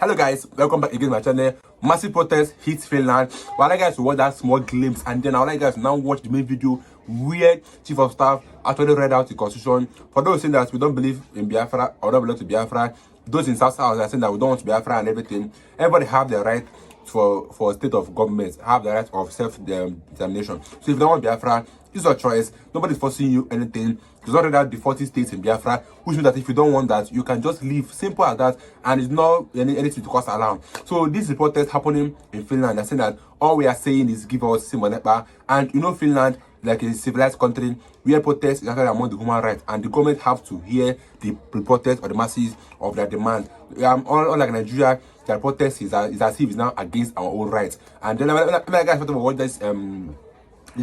Hello guys, welcome back again to my channel. Massive protest hits Finland. But I'd like guys to watch that small glimpse, and then I'd like guys to now watch the main video where Chief of Staff actually read out the constitution. For those saying that we don't believe in Biafra or don't belong to Biafra, those in South are saying that we don't want Biafra and everything. Everybody have the right for a state of government, have the right of self-determination. So if you don't want Biafra, it's your choice. Nobody's forcing you anything. There's already that the 40 states in Biafra, which means that if you don't want that, you can just leave. Simple as that, and it's not anything to cause alarm. So this is a protest happening in Finland. They're saying that all we are saying is give us Simon Ekpa. And you know, Finland, like a civilized country, where protest is actually among the human rights, and the government have to hear the protest or the masses of their demand. Unlike Nigeria, their protest is as if it's now against our own rights. And then when I guys watch this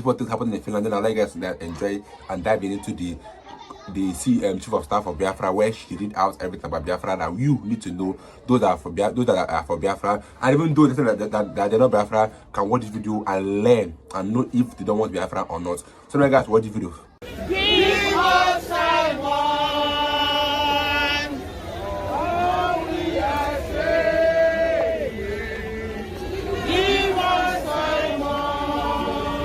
protest happening in Finland, then I like guys to enjoy and dive into the Chief of Staff of Biafra, where she read out everything about Biafra that you need to know. Those that are for Biafra, and even though they say that they're not Biafra, can watch this video and learn and know if they don't want Biafra or not. So now guys, watch the video. Give us Simon. All we are saying. Give us Simon. Give us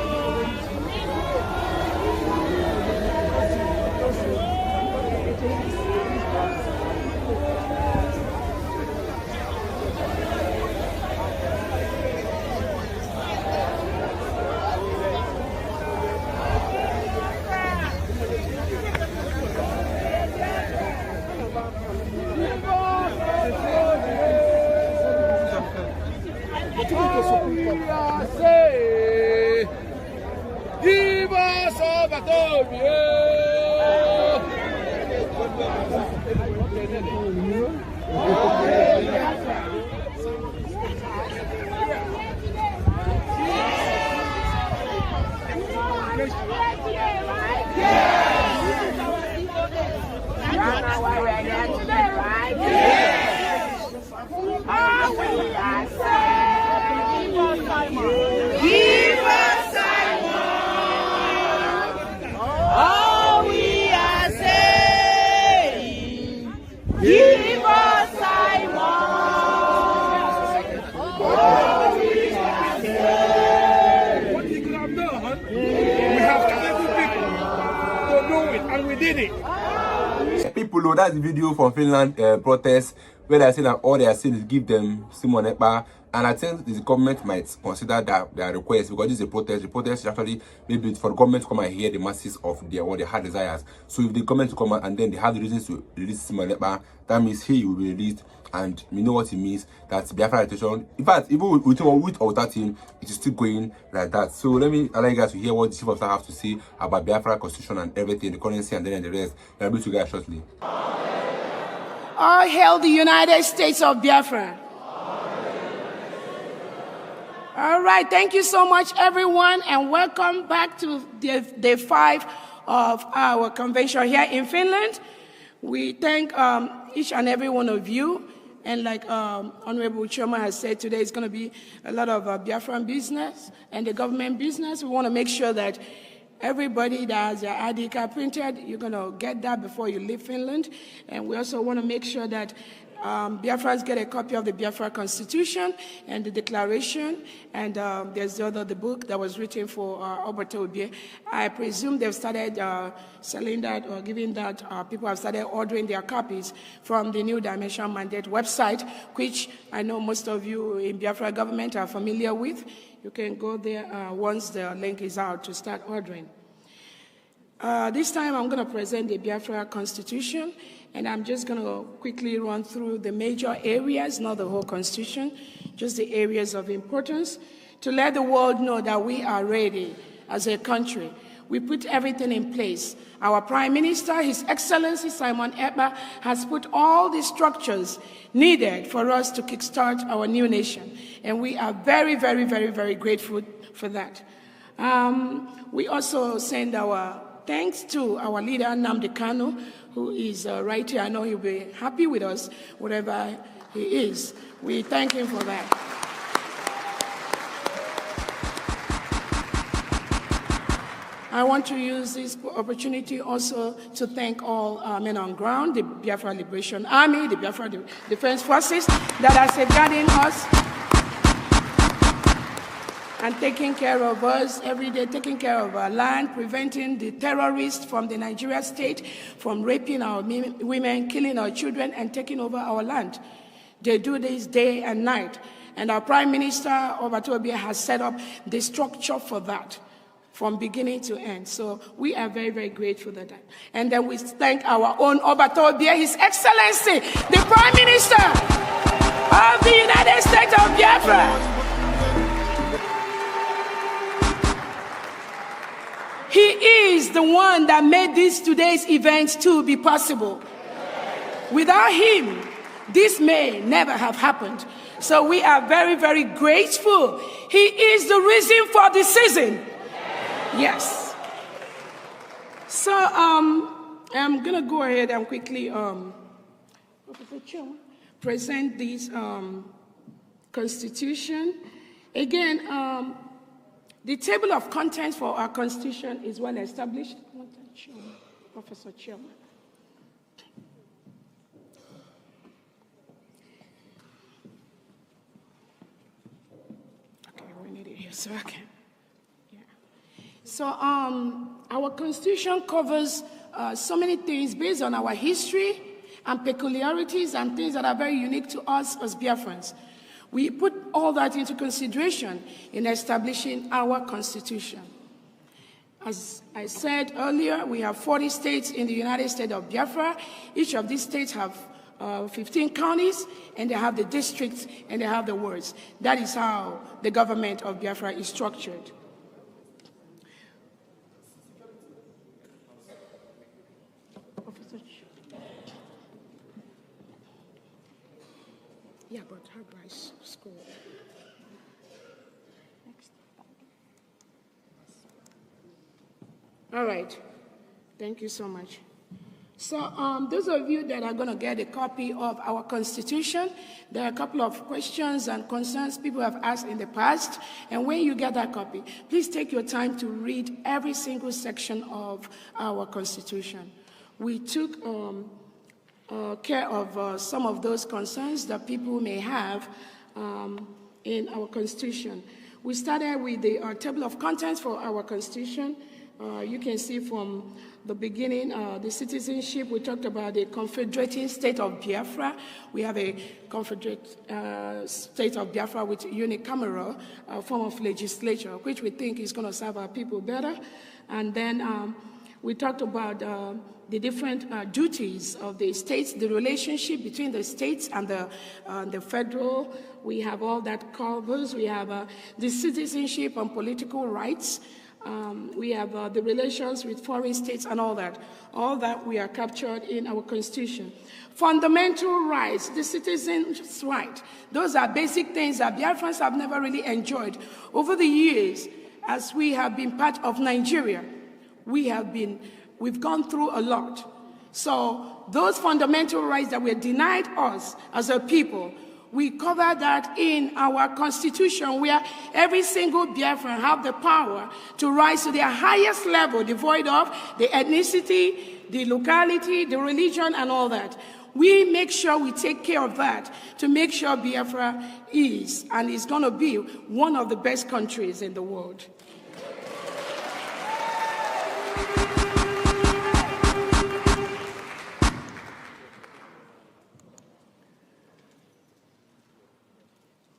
People know that's the video from Finland protest, where they're saying that all they are saying is give them Simon Ekpa. And I think the government might consider that their request, because this is a protest. The protest is actually maybe for the government to come and hear the masses of what they had desires. So if the government to come and then they have the reasons to release Simon Ekpa, that means he will be released, and we know what it means. That's Biafra agitation. In fact, even with or without him, it is still going like that. So let me allow you guys to hear what the Chief of Staff have to say about Biafra constitution and everything, the currency, and then the rest. I'll be to you guys shortly. All hail the United States of Biafra. All right, thank you so much, everyone, and welcome back to day 5 of our convention here in Finland. We thank each and every one of you, and like Honorable Chairman has said, today is going to be a lot of Biafran business and the government business. We want to make sure that everybody that has their ID card printed, you're going to get that before you leave Finland. And we also want to make sure that Biafrans get a copy of the Biafra Constitution and the Declaration, and there's the book that was written for Alberto Obie. I presume they've started selling that or giving that. People have started ordering their copies from the New Dimension Mandate website, which I know most of you in Biafra government are familiar with. You can go there once the link is out to start ordering. This time I'm going to present the Biafra Constitution, and I'm just going to quickly run through the major areas, not the whole Constitution, just the areas of importance, to let the world know that we are ready as a country. We put everything in place. Our Prime Minister, His Excellency Simon Ekpa, has put all the structures needed for us to kickstart our new nation. And we are very, very, very, very grateful for that. We also send our thanks to our leader, Nnamdi Kanu, who is right here. I know he'll be happy with us, wherever he is. We thank him for that. I want to use this opportunity also to thank all men on ground, the Biafra Liberation Army, the Biafra Defense Forces that are safeguarding us and taking care of us every day, taking care of our land, preventing the terrorists from the Nigeria state from raping our women, killing our children, and taking over our land. They do this day and night. And our Prime Minister, Obatobia, has set up the structure for that from beginning to end. So we are very, very grateful for that. And then we thank our own Obatobia, His Excellency, the Prime Minister of the United States of Biafra. He is the one that made today's event to be possible. Without him, this may never have happened. So we are very, very grateful. He is the reason for the season. Yes. So I'm going to go ahead and quickly present this Constitution. Again, the table of contents for our Constitution is well established. Professor Chairman. Okay, we need it here so I can. Yeah. So our Constitution covers so many things based on our history and peculiarities and things that are very unique to us as Biafrans. We put all that into consideration in establishing our Constitution. As I said earlier, we have 40 states in the United States of Biafra. Each of these states have 15 counties, and they have the districts, and they have the wards. That is how the government of Biafra is structured. Yeah, but how do I score? Next. All right. Thank you so much. So those of you that are going to get a copy of our Constitution, there are a couple of questions and concerns people have asked in the past. And when you get that copy, please take your time to read every single section of our Constitution. We took care of some of those concerns that people may have in our Constitution. We started with the table of contents for our Constitution. You can see from the beginning, the citizenship, we talked about the confederating state of Biafra. We have a confederate state of Biafra with unicameral form of legislature, which we think is going to serve our people better. And then we talked about the different duties of the states, the relationship between the states and the federal. We have all that covers. We have the citizenship and political rights. We have the relations with foreign states and all that. All that we are captured in our Constitution. Fundamental rights, the citizens' right. Those are basic things that Biafrans have never really enjoyed. Over the years, as we have been part of Nigeria, we've gone through a lot. So those fundamental rights that were denied us as a people, we cover that in our Constitution, where every single Biafran have the power to rise to their highest level, devoid of the ethnicity, the locality, the religion, and all that. We make sure we take care of that to make sure Biafra is and is going to be one of the best countries in the world.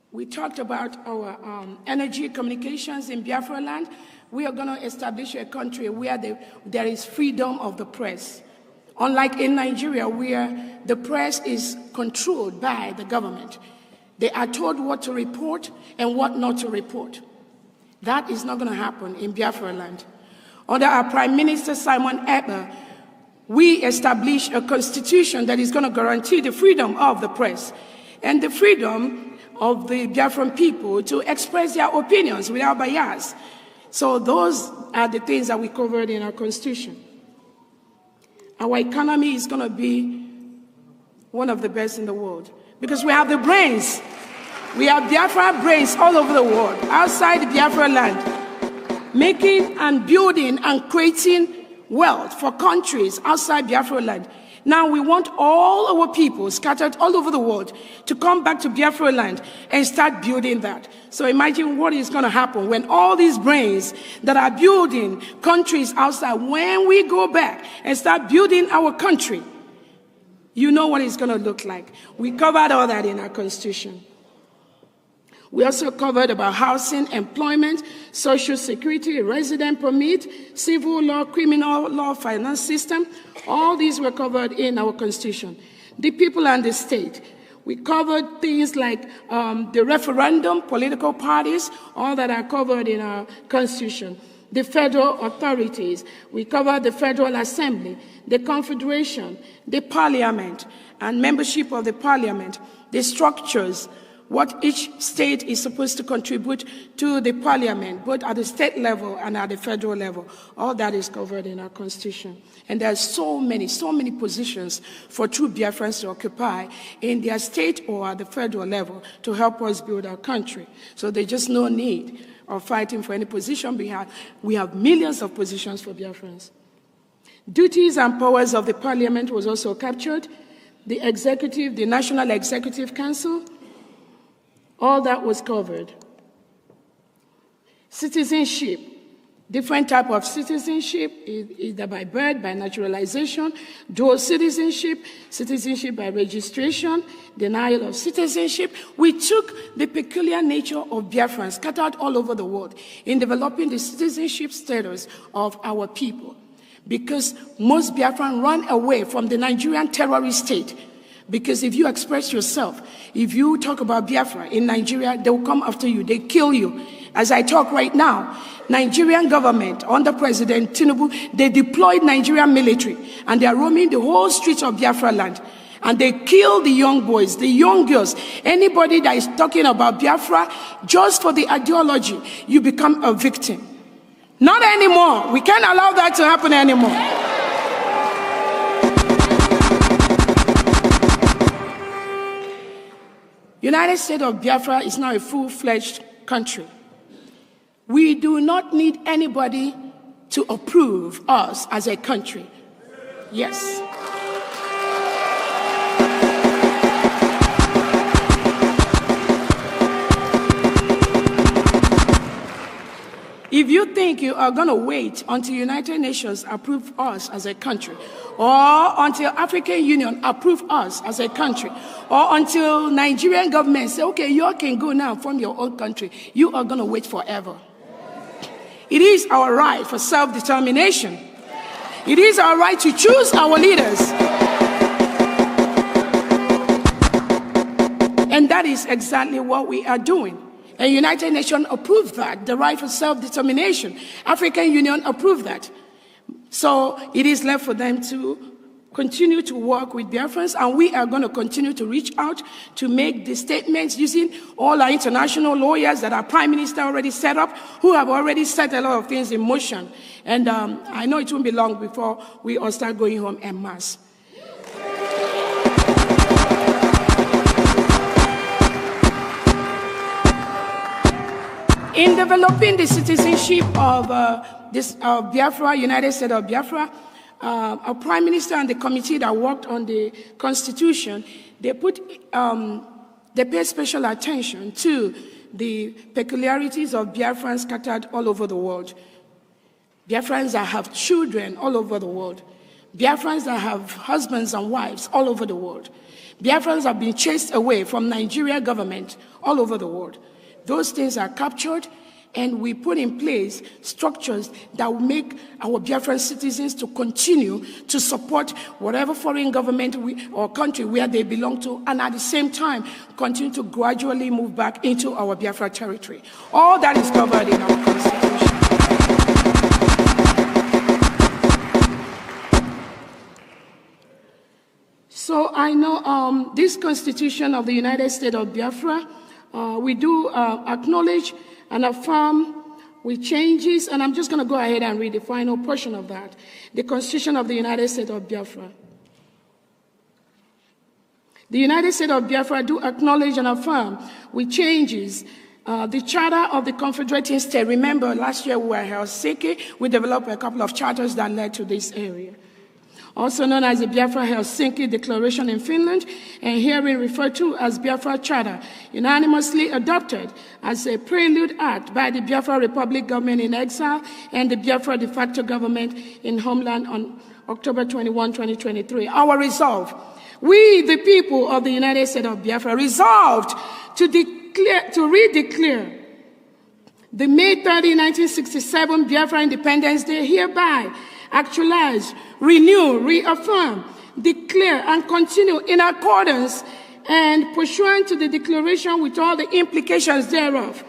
We talked about our energy communications in Biafra land. We are going to establish a country where there is freedom of the press. Unlike in Nigeria, where the press is controlled by the government. They are told what to report and what not to report. That is not going to happen in Biafra land. Under our Prime Minister, Simon Ekpa, we established a constitution that is going to guarantee the freedom of the press and the freedom of the Biafran people to express their opinions without bias. So those are the things that we covered in our Constitution. Our economy is going to be one of the best in the world because we have the brains. We have Biafra brains all over the world, outside the Biafra land. making and building and creating wealth for countries outside Biafra land. Now we want all our people scattered all over the world to come back to Biafra land and start building that. So imagine what is going to happen when all these brains that are building countries outside, when we go back and start building our country, you know what it's going to look like. We covered all that in our constitution. We also covered about housing, employment, social security, resident permit, civil law, criminal law, finance system. All these were covered in our constitution. The people and the state. We covered things like the referendum, political parties, all that are covered in our constitution. The federal authorities. We covered the Federal Assembly, the Confederation, the Parliament, and membership of the Parliament, the structures, what each state is supposed to contribute to the Parliament, both at the state level and at the federal level. All that is covered in our Constitution. And there are so many positions for true Biafrans to occupy in their state or at the federal level to help us build our country. So there's just no need of fighting for any position. We have millions of positions for Biafrans. Duties and powers of the Parliament was also captured. The executive, the National Executive Council, all that was covered. Citizenship, different type of citizenship, either by birth, by naturalization, dual citizenship, citizenship by registration, denial of citizenship. We took the peculiar nature of Biafrans scattered all over the world in developing the citizenship status of our people. Because most Biafrans run away from the Nigerian terrorist state. Because if you express yourself, if you talk about Biafra in Nigeria, they will come after you, they kill you. As I talk right now, Nigerian government under President Tinubu, they deployed Nigerian military and they are roaming the whole streets of Biafra land. And they kill the young boys, the young girls, anybody that is talking about Biafra just for the ideology, you become a victim. Not anymore. We can't allow that to happen anymore. United States of Biafra is now a full-fledged country. We do not need anybody to approve us as a country. Yes. If you think you are going to wait until United Nations approve us as a country, or until African Union approve us as a country, or until Nigerian government say, okay, you all can go now from your own country, you are going to wait forever. It is our right for self-determination. It is our right to choose our leaders. And that is exactly what we are doing. And United Nations approved that, the right for self-determination. African Union approved that. So it is left for them to continue to work with Biafrans, and we are going to continue to reach out to make the statements using all our international lawyers that our Prime Minister already set up, who have already set a lot of things in motion. And I know it won't be long before we all start going home en masse. In developing the citizenship of Biafra, United States of Biafra, our Prime Minister and the committee that worked on the Constitution, they paid special attention to the peculiarities of Biafrans scattered all over the world. Biafrans that have children all over the world. Biafrans that have husbands and wives all over the world. Biafrans have been chased away from Nigeria government all over the world. Those things are captured, and we put in place structures that will make our Biafran citizens to continue to support whatever foreign government or country where they belong to, and at the same time, continue to gradually move back into our Biafra territory. All that is covered in our Constitution. So I know this Constitution of the United States of Biafra, we do acknowledge and affirm with changes, and I'm just going to go ahead and read the final portion of that. The Constitution of the United States of Biafra. The United States of Biafra do acknowledge and affirm with changes the Charter of the Confederating State. Remember, last year we were in Helsinki. We developed a couple of charters that led to this area. Also known as the Biafra-Helsinki Declaration in Finland, and herein referred to as Biafra Charter, unanimously adopted as a prelude act by the Biafra Republic government in exile and the Biafra de facto government in homeland on October 21, 2023. Our resolve: we, the people of the United States of Biafra, resolved to redeclare the May 30, 1967 Biafra Independence Day, hereby actualize, renew, reaffirm, declare, and continue in accordance and pursuant to the declaration with all the implications thereof.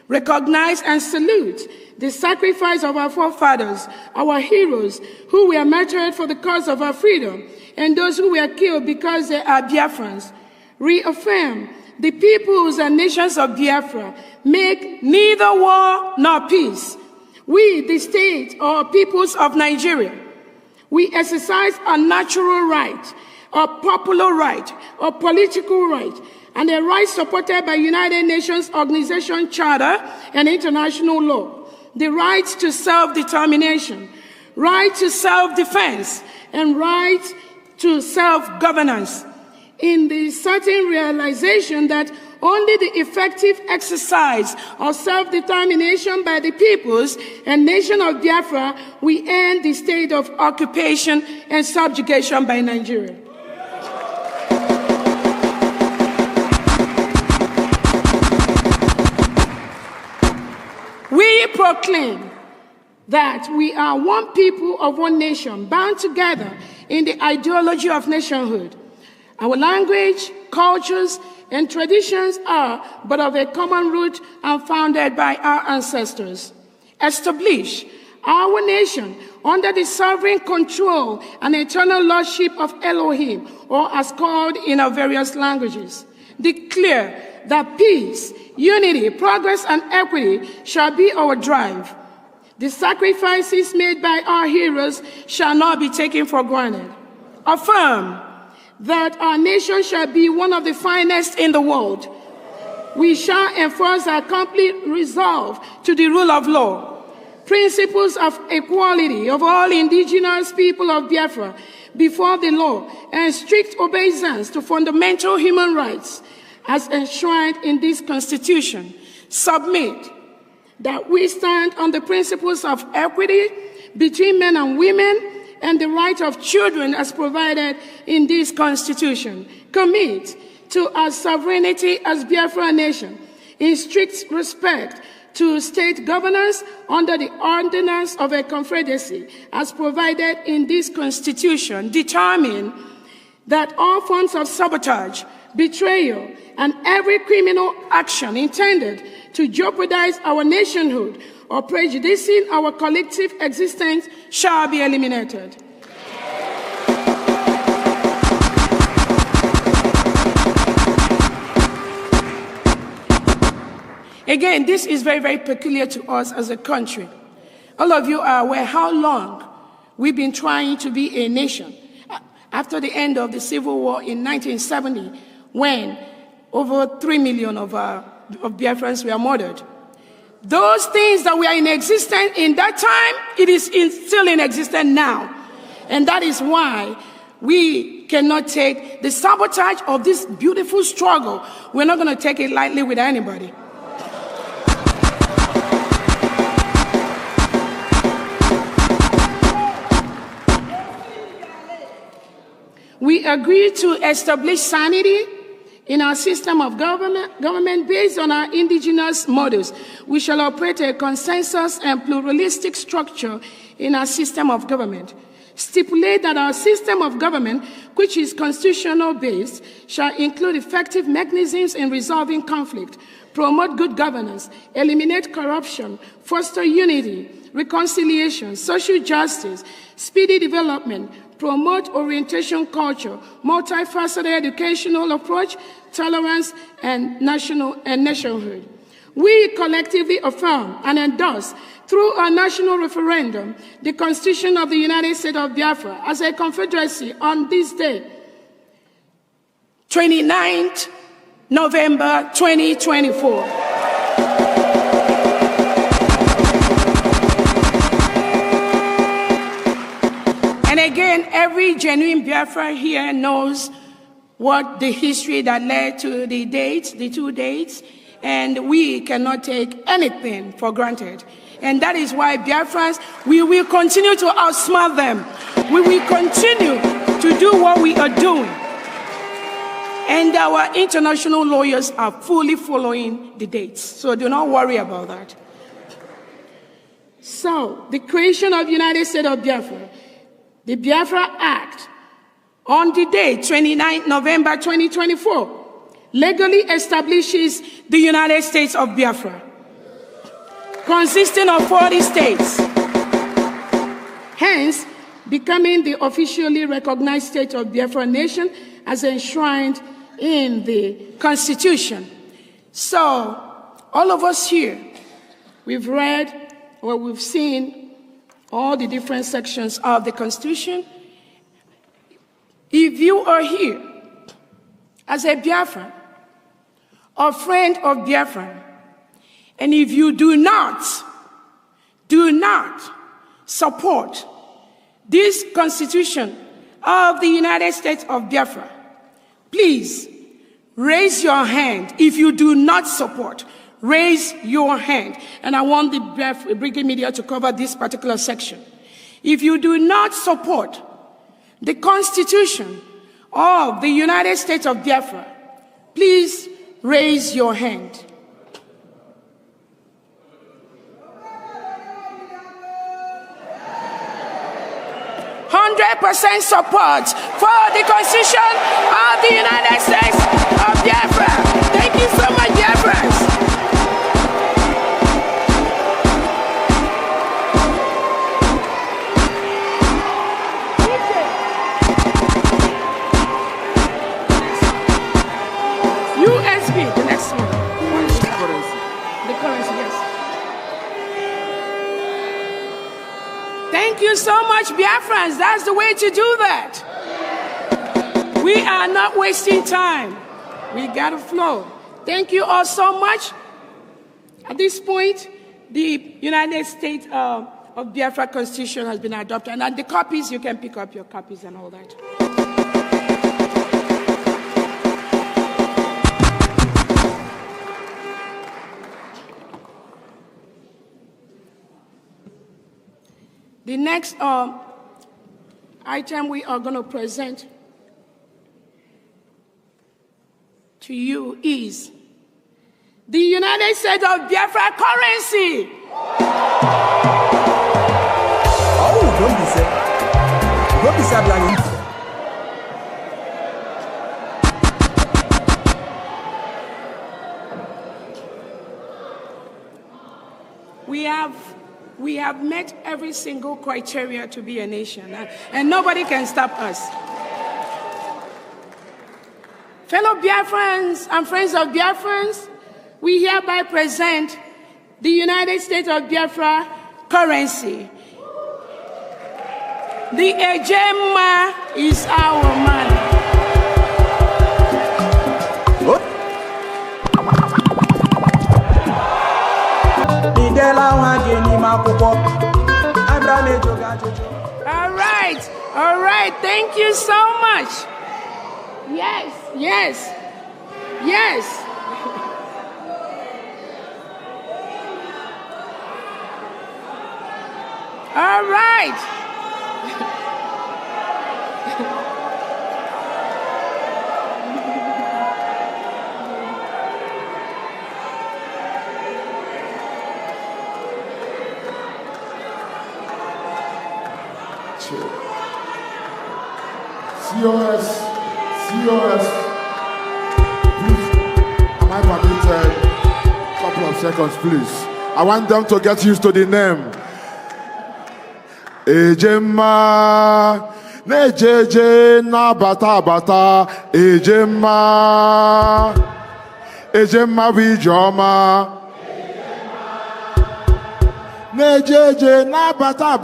Recognize and salute the sacrifice of our forefathers, our heroes, who were martyred for the cause of our freedom, and those who were killed because they are Biafrans. Reaffirm the peoples and nations of Biafra make neither war nor peace. We, the state or peoples of Nigeria, we exercise a natural right, a popular right, a political right, and a right supported by United Nations Organization Charter and international law. The right to self-determination, right to self-defense, and right to self-governance, in the certain realization that only the effective exercise of self-determination by the peoples and nation of Biafra will end the state of occupation and subjugation by Nigeria. We proclaim that we are one people of one nation, bound together in the ideology of nationhood. Our language, cultures, and traditions are but of a common root and founded by our ancestors. Establish our nation under the sovereign control and eternal lordship of Elohim, or as called in our various languages. Declare that peace, unity, progress, and equity shall be our drive. The sacrifices made by our heroes shall not be taken for granted. Affirm that our nation shall be one of the finest in the world. We shall enforce our complete resolve to the rule of law, principles of equality of all indigenous people of Biafra before the law, and strict obeisance to fundamental human rights as enshrined in this Constitution. Submit that we stand on the principles of equity between men and women and the right of children as provided in this Constitution. Commit to our sovereignty as Biafra nation in strict respect to state governance under the ordinance of a confederacy as provided in this Constitution. Determine that all forms of sabotage, betrayal, and every criminal action intended to jeopardize our nationhood or prejudicing our collective existence shall be eliminated. Again, this is very, very peculiar to us as a country. All of you are aware how long we've been trying to be a nation. After the end of the Civil War in 1970, when over 3 million of Biafrans were murdered. Those things that were in existence in that time, it is still in existence now. And that is why we cannot take the sabotage of this beautiful struggle. We're not going to take it lightly with anybody. We agree to establish sanity in our system of government based on our indigenous models. We shall operate a consensus and pluralistic structure in our system of government. Stipulate that our system of government, which is constitutional based, shall include effective mechanisms in resolving conflict, promote good governance, eliminate corruption, foster unity, reconciliation, social justice, speedy development, promote orientation culture, multifaceted educational approach, tolerance, and nationhood. We collectively affirm and endorse through our national referendum the Constitution of the United States of Biafra as a confederacy on this day, 29th November 2024. again, every genuine Biafra here knows what the history that led to the dates, the 2 dates, and we cannot take anything for granted. And that is why Biafrans, we will continue to outsmart them. We will continue to do what we are doing. And our international lawyers are fully following the dates. So do not worry about that. So, the creation of the United States of Biafra, the Biafra Act, on the date 29 November 2024, legally establishes the United States of Biafra, consisting of 40 states, hence becoming the officially recognized state of Biafra nation as enshrined in the Constitution. So, all of us here, we've read or we've seen all the different sections of the Constitution. If you are here as a Biafran, a friend of Biafra, and if you do not support this Constitution of the United States of Biafra, please raise your hand. If you do not support, raise your hand. And I want the Brigade Media to cover this particular section. If you do not support the Constitution of the United States of Biafra, please raise your hand. 100% support for the Constitution of the United States of Biafra. Thank you so much, Biafrans. USB, the next one. The currency, yes. Thank you so much, Biafrans. That's the way to do that. We are not wasting time. We got to flow. Thank you all so much. At this point, the United States of Biafra Constitution has been adopted. And the copies, you can pick up your copies and all that. The next item we are going to present to you is the United States of Biafra currency. Oh, don't be sad. Don't be sad, Lanny. We have met every single criteria to be a nation, and nobody can stop us. Fellow Biafrans and friends of Biafrans, we hereby present the United States of Biafra currency. The Ejema is our money. What? All right, thank you so much. Yes. All right. COS. Please, am I permitted? A couple of seconds, please. I want them to get used to the name. Ejema, nejeje na bata. Ejema wijoma. Nejeje na bata.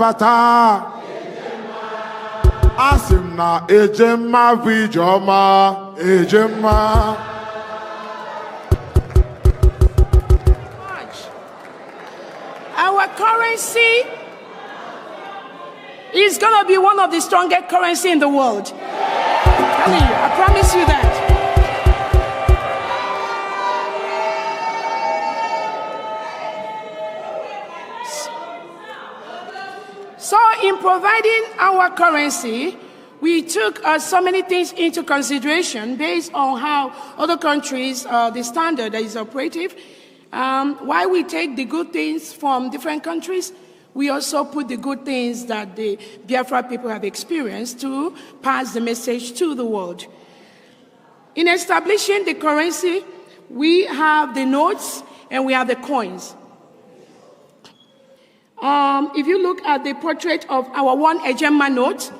Asim na Ejema wijoma. Ejema. Our currency It's going to be one of the strongest currency in the world. I'm telling you, I promise you that. So in providing our currency, we took so many things into consideration based on how other countries, the standard that is operative. Why we take the good things from different countries, we also put the good things that the Biafra people have experienced to pass the message to the world. In establishing the currency, we have the notes and we have the coins. If you look at the portrait of our one Ejema note,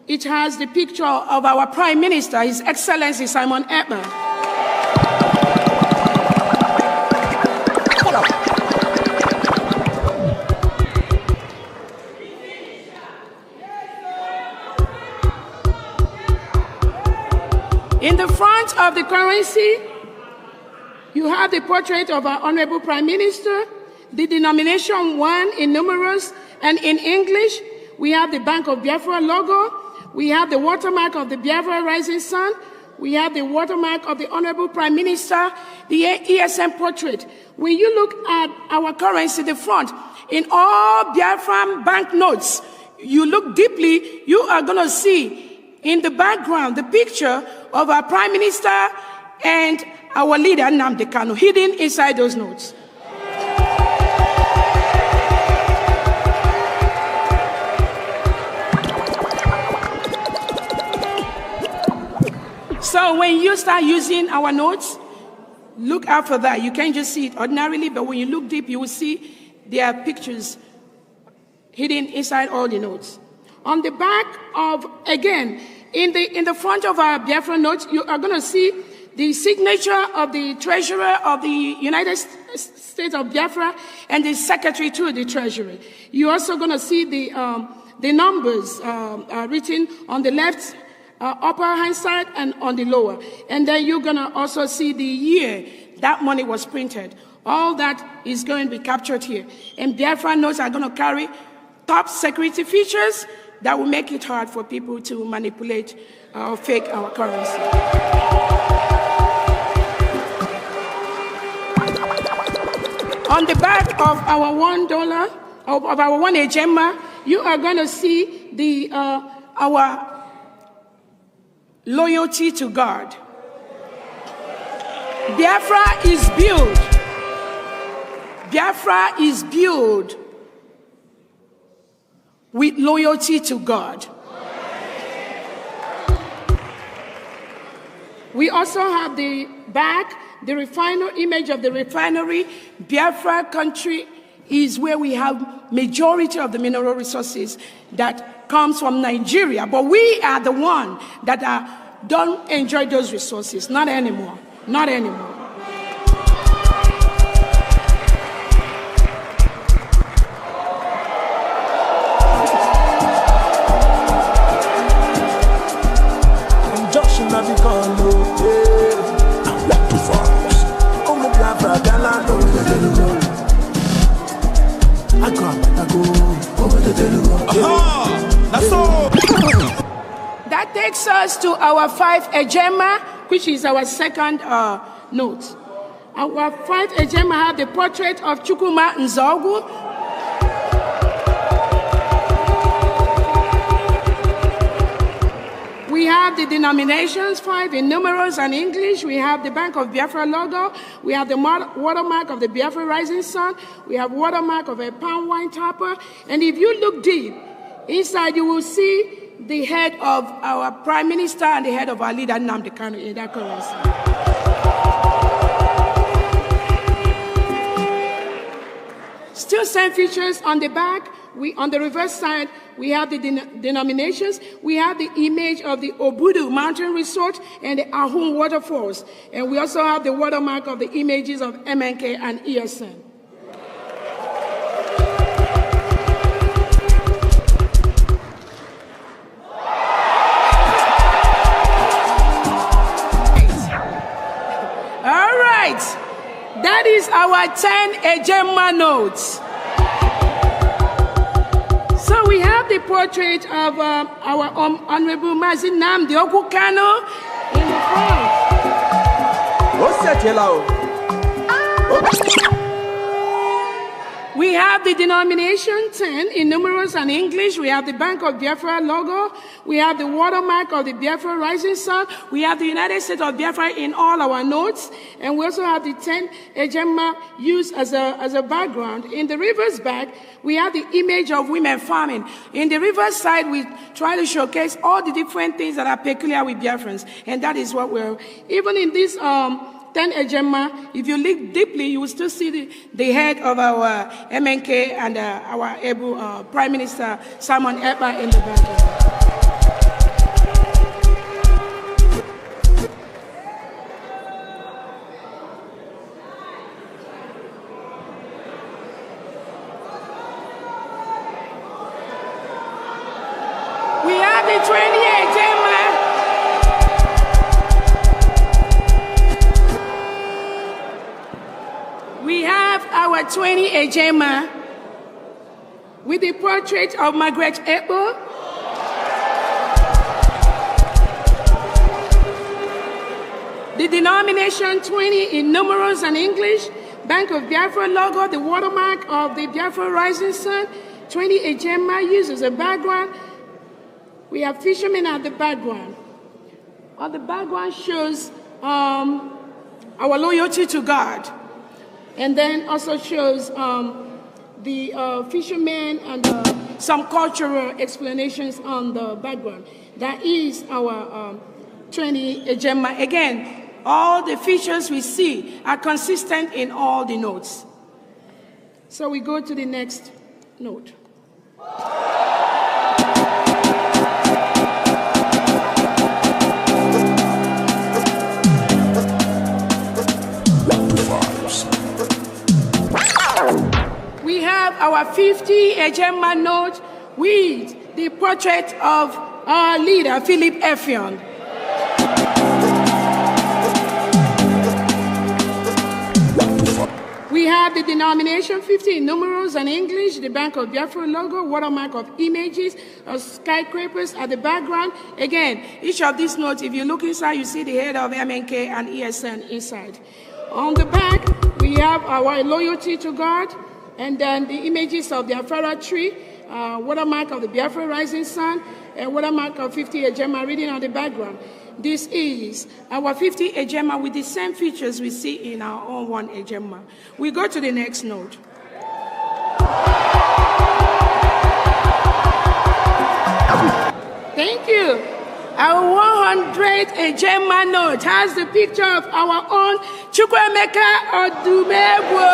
it has the picture of our Prime Minister, His Excellency Simon Ekpa. In the front of the currency, you have the portrait of our Honorable Prime Minister, the denomination 1 in numerals, and in English, we have the Bank of Biafra logo, we have the watermark of the Biafra Rising Sun, we have the watermark of the Honorable Prime Minister, the ESM portrait. When you look at our currency, the front, in all Biafran banknotes, you look deeply, you are going to see in the background the picture of our Prime Minister and our leader, Nnamdi Kanu, hidden inside those notes. So when you start using our notes, look out for that. You can't just see it ordinarily, but when you look deep, you will see there are pictures hidden inside all the notes. On the back of, again, in the front of our Biafra notes, you are going to see the signature of the Treasurer of the United States of Biafra and the Secretary to the Treasury. You're also going to see the numbers written on the left upper hand side and on the lower. And then you're going to also see the year that money was printed. All that is going to be captured here. And Biafra notes are going to carry top security features that will make it hard for people to manipulate or fake our currency. On the back of our $1, of our one Ejema, you are going to see the our loyalty to God. Biafra is built. Biafra is built with loyalty to God. We also have the back, the image of the refinery. Biafra country is where we have majority of the mineral resources that comes from Nigeria, but we are the one that don't enjoy those resources. Not anymore. Not anymore. That takes us to our 5 Ejema, which is our second note. Our 5 Ejema have the portrait of Chukwuma Nzogu. We have the denominations 5 in numerals and English. We have the Bank of Biafra logo. We have the watermark of the Biafra Rising Sun. We have watermark of a palm wine topper. And if you look deep, inside you will see the head of our Prime Minister and the head of our leader, Nnamdi Kanu, in that currency. Still same features on the back. On the reverse side, we have the denominations. We have the image of the Obudu Mountain Resort and the Ahun Waterfalls. And we also have the watermark of the images of MNK and ESN. All right. That is our 10 Ejema notes. So we have the portrait of our Honorable Mazin Nnamdi Kanu in the front. We have the denomination 10 in numerals and English. We have the Bank of Biafra logo. We have the watermark of the Biafra Rising Sun. We have the United States of Biafra in all our notes. And we also have the 10 ejema used as a background. In the reverse back, we have the image of women farming. In the reverse side, we try to showcase all the different things that are peculiar with Biafrans. And that is what we're, even in this 10 ejema, if you look deeply, you will still see the head of our MNK and our able Prime Minister Simon Ekpa in the background. We have the 20 ejema. We have our 20 ejema with the portrait of Margaret Ekpa. The denomination 20 in numerals and English, Bank of Biafra logo, the watermark of the Biafra Rising Sun, 20 ejema used as a background. We have fishermen at the background. On the background shows our loyalty to God. And then also shows the fishermen and some cultural explanations on the background. That is our 20 ejema. Again, all the features we see are consistent in all the notes. So we go to the next note. We have our 50 ejema note with the portrait of our leader, Philip Effiong. We have the denomination 50 in numerals and English, the Bank of Biafra logo, watermark of images of skyscrapers at the background. Again, each of these notes, if you look inside, you see the head of MNK and ESN inside. On the back, we have our loyalty to God, and then the images of the Biafra tree, watermark of the Biafra Rising Sun, and watermark of 50 ejema reading on the background. This is our 50 ejema with the same features we see in our own one ejema. We go to the next note. Thank you. Our 100 ejema note has the picture of our own Chukwuemeka Odumegwu.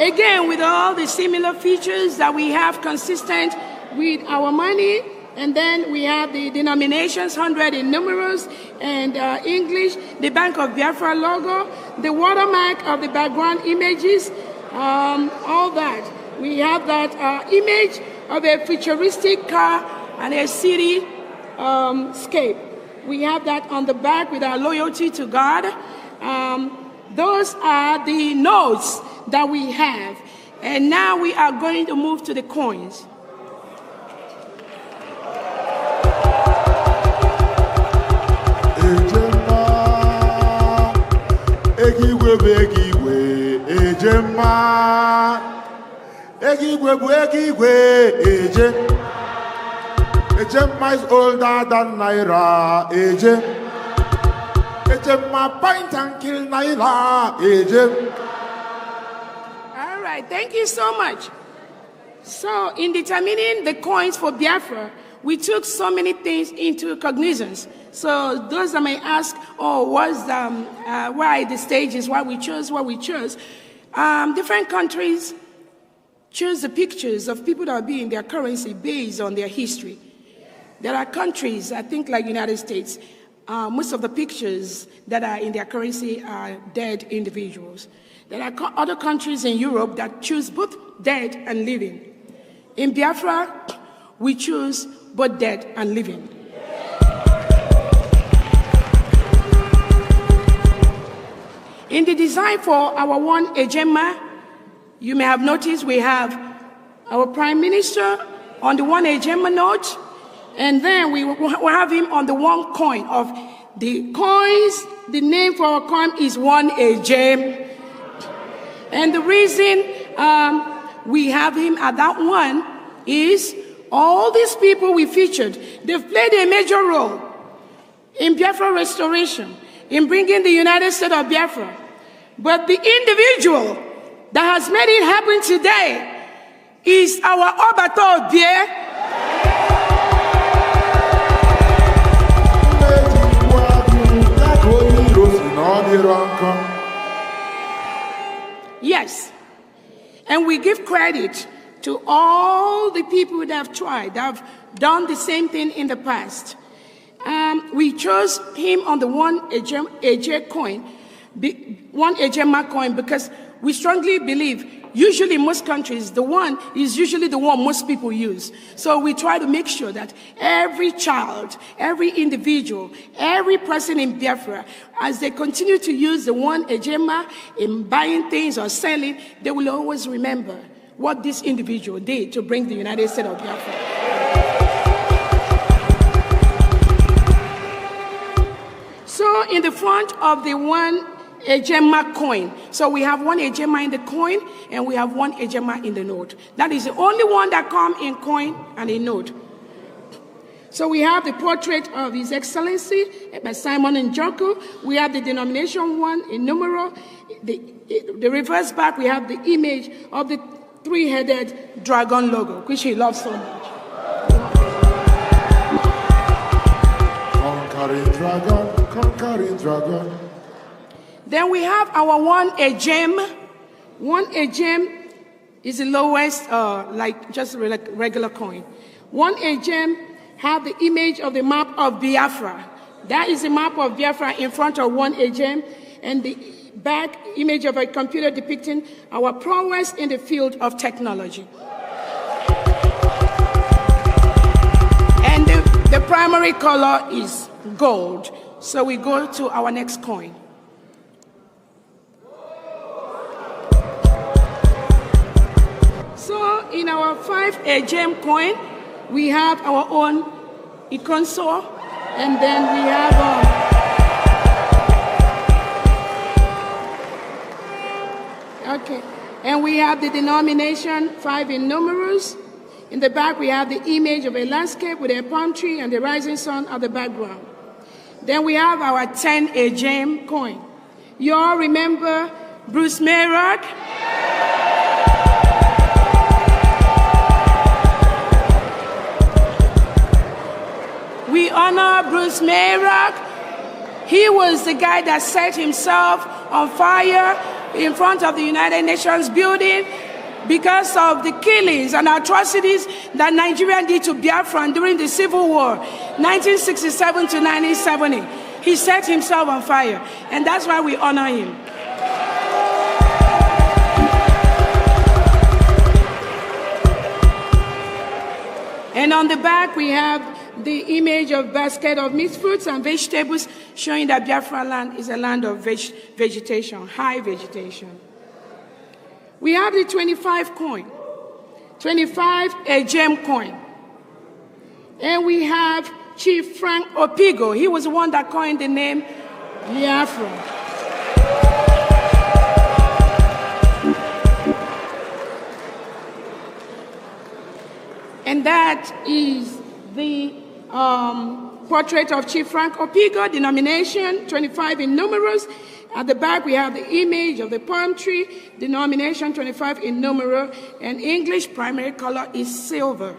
Again, with all the similar features that we have consistent with our money, and then we have the denominations, 100 in numerals and English, the Bank of Biafra logo, the watermark of the background images, all that. We have that image of a futuristic car and a city scape. We have that on the back with our loyalty to God. Those are the notes that we have. And now we are going to move to the coins. Ejema is older than Naira. Ejema point and kill Naira. All right, thank you so much. So in determining the coins for Biafra, we took so many things into cognizance. So those that may ask, oh, why the stages, why we chose what we chose. Different countries choose the pictures of people that will be in their currency based on their history. There are countries, I think like United States, most of the pictures that are in their currency are dead individuals. There are other countries in Europe that choose both dead and living. In Biafra, we choose both dead and living. In the design for our one Ejema, you may have noticed we have our Prime Minister on the one Ejema note, and then we have him on the one coin of the coins. The name for our coin is one Ejem. And the reason we have him at that one is all these people we featured, they've played a major role in Biafra restoration, in bringing the United States of Biafra. But the individual that has made it happen today is our Obato Bie. Yes, and we give credit to all the people that have tried, that have done the same thing in the past. We chose him on the one AJ coin, one Ejema coin, because we strongly believe, usually in most countries, the one is usually the one most people use. So we try to make sure that every child, every individual, every person in Biafra, as they continue to use the one Ejema in buying things or selling, they will always remember what this individual did to bring the United States of Biafra. So in the front of the one Ejema coin, so we have one Ejema in the coin and we have one Ejema in the note. That is the only one that comes in coin and in note. So we have the portrait of His Excellency by Simon Njoku. We have the denomination one in numeral. The reverse back, we have the image of the three-headed dragon logo, which he loves so much. Conquering dragon. Then we have our one Ejem. One Ejem is the lowest, like just regular coin. One Ejem have the image of the map of Biafra. That is the map of Biafra in front of one Ejem, and the back image of a computer depicting our prowess in the field of technology. And the primary color is gold. So we go to our next coin. So in our 5 Ejem coin, we have our own Ikonso, and then we have okay, and we have the denomination 5 in numerals. In the back, we have the image of a landscape with a palm tree and the rising sun at the background. Then we have our 10 Ejem coin. You all remember Bruce Mayrock? We honor Bruce Mayrock. He was the guy that set himself on fire in front of the United Nations building because of the killings and atrocities that Nigeria did to Biafra during the Civil War, 1967 to 1970. He set himself on fire, and that's why we honor him. And on the back, we have the image of basket of mixed fruits and vegetables, showing that Biafra land is a land of vegetation, high vegetation. We have the 25 coin, 25 Ejem coin. And we have Chief Frank Opigo. He was the one that coined the name Biafra. And that is the portrait of Chief Frank Opigo, denomination 25 in numerals. At the back, we have the image of the palm tree, denomination 25 in numeral, and English primary color is silver.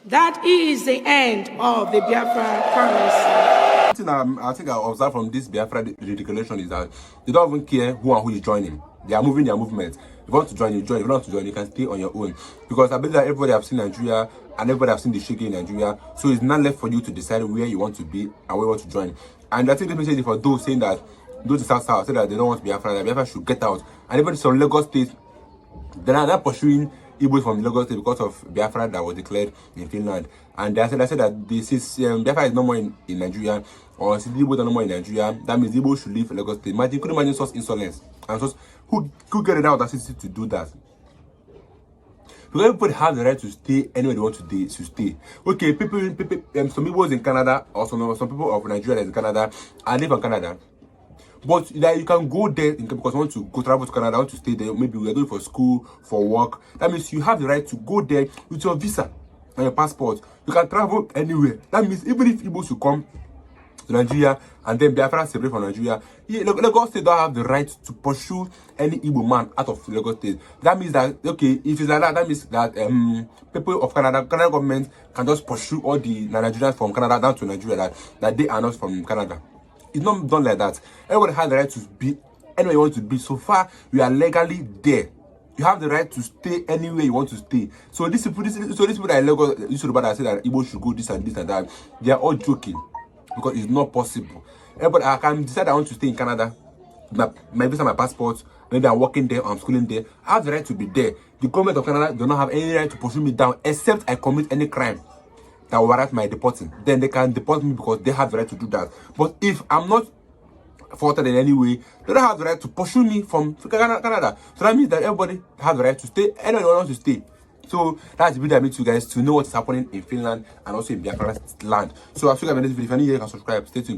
That is the end of the Biafra currency. I think I observed from this Biafra declaration is that they don't even care who and who is joining. They are moving their movement. If you want to join, you join. If you don't want to join, you can stay on your own. Because I believe that everybody have seen Nigeria and everybody have seen the shaking in Nigeria. So it's not left for you to decide where you want to be and where you want to join. And I think this message is for those saying that, those in South say that they don't want to be Biafra, that Biafra should get out. And even some Lagos State, they are not pursuing Igbos from Lagos State because of Biafra that was declared in Finland. And they said that this is Biafra is no more in Nigeria, or since Igbos are no more in Nigeria, that means Igbos should leave Lagos State. Imagine, could you imagine such insolence? And so who get it out of city to do that? Because everybody has the right to stay anywhere they want to stay. Okay, people some people in Canada, or some people of Nigeria in Canada, I live in Canada. But that you can go there because you want to go travel to Canada, want to stay there. Maybe we are going for school, for work. That means you have the right to go there with your visa and your passport. You can travel anywhere. That means even if Igbo should come to Nigeria and then Biafra separate from Nigeria, Lagos State don't have the right to pursue any Igbo man out of Lagos State. That means that, okay, if it's like that, that means that people of Canada government can just pursue all the Nigerians from Canada down to Nigeria that they are not from Canada. It's not done like that. Everybody has the right to be anywhere you want to be. So far, you are legally there. You have the right to stay anywhere you want to stay. So these people that are Lagos, that say that Igbo should go this and that, they are all joking because it's not possible. Everybody, I can decide I want to stay in Canada. My visa, my passport. Maybe I'm working there, or I'm schooling there. I have the right to be there. The government of Canada do not have any right to pursue me down except I commit any crime that will warrant my deporting. Then they can deport me because they have the right to do that. But if I'm not faulted in any way, they don't have the right to pursue me from Canada. So that means that everybody has the right to stay anywhere they want to stay. So that's the video I made to you guys to know what's happening in Finland and also in Biafra land. So I'll show you guys in this video. If you're new here, you can subscribe. Stay tuned.